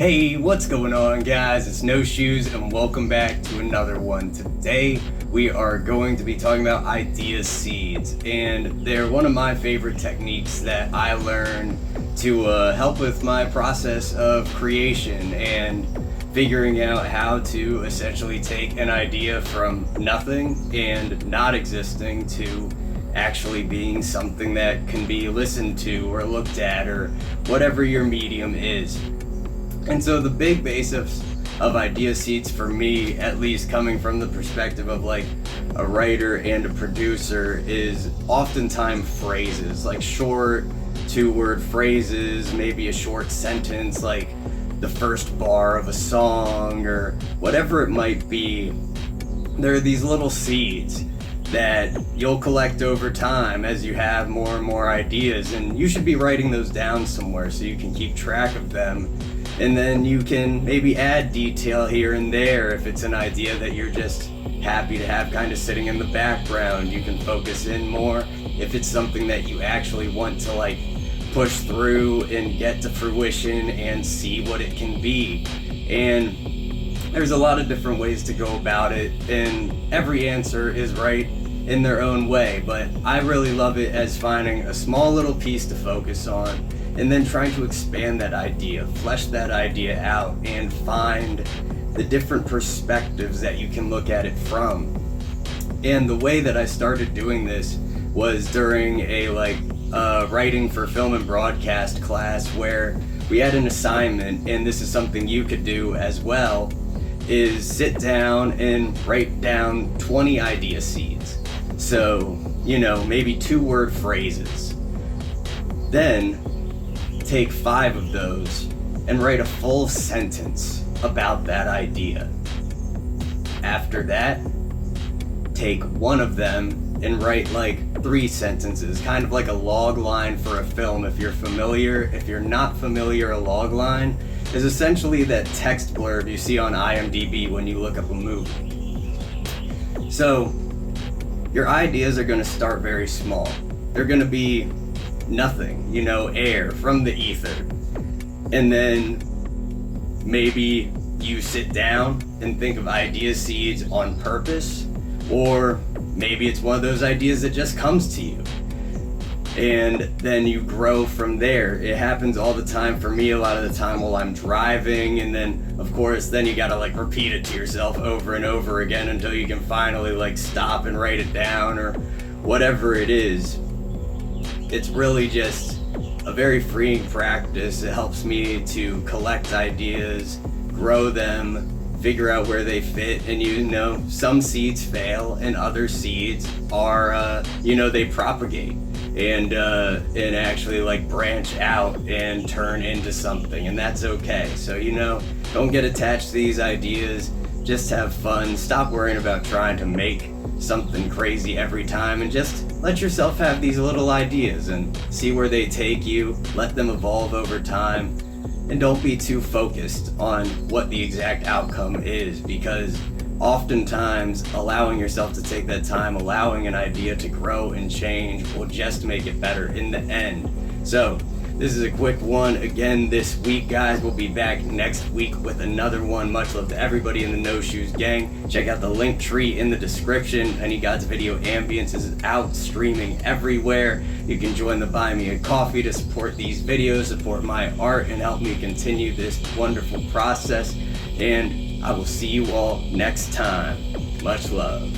Hey, what's going on, guys? It's No Shoes and welcome back to another one. Today we are going to be talking about idea seeds, and they're one of my favorite techniques that I learned to help with my process of creation and figuring out how to essentially take an idea from nothing and not existing to actually being something that can be listened to or looked at or whatever your medium is. And so the big basis of idea seeds for me, at least coming from the perspective of like a writer and a producer, is oftentimes phrases, like short 2-word phrases, maybe a short sentence like the first bar of a song or whatever it might be. There are these little seeds that you'll collect over time as you have more and more ideas, and you should be writing those down somewhere so you can keep track of them. And then you can maybe add detail here and there if it's an idea that you're just happy to have kind of sitting in the background. You can focus in more if it's something that you actually want to like push through and get to fruition and see what it can be. And there's a lot of different ways to go about it, and every answer is right in their own way, but I really love it as finding a small little piece to focus on and then trying to expand that idea, flesh that idea out, and find the different perspectives that you can look at it from. And the way that I started doing this was during a writing for film and broadcast class where we had an assignment, and this is something you could do as well, is sit down and write down 20 idea seeds. So, maybe 2-word phrases. Then take 5 of those and write a full sentence about that idea. After that, take 1 of them and write like 3 sentences, kind of like a log line for a film if you're familiar. If you're not familiar, a log line is essentially that text blurb you see on IMDb when you look up a movie. So your ideas are going to start very small. They're going to be nothing, air from the ether. And then maybe you sit down and think of idea seeds on purpose, or maybe it's one of those ideas that just comes to you. And then you grow from there. It happens all the time for me, a lot of the time while I'm driving, and then of course then you gotta repeat it to yourself over and over again until you can finally stop and write it down or whatever it is. It's really just a very freeing practice. It helps me to collect ideas, grow them, figure out where they fit, and some seeds fail and other seeds are they propagate and actually branch out and turn into something, and that's okay. So don't get attached to these ideas, just have fun, stop worrying about trying to make something crazy every time, and just let yourself have these little ideas and see where they take you. Let them evolve over time, and don't be too focused on what the exact outcome is, because oftentimes allowing yourself to take that time, allowing an idea to grow and change, will just make it better in the end. So this is a quick one again this week, guys. We'll be back next week with another one. Much love to everybody in the No Shoes gang. Check out the link tree in the description. Penny God's Video Ambience is out streaming everywhere. You can join the Buy Me a Coffee to support these videos, support my art, and help me continue this wonderful process. And I will see you all next time. Much love.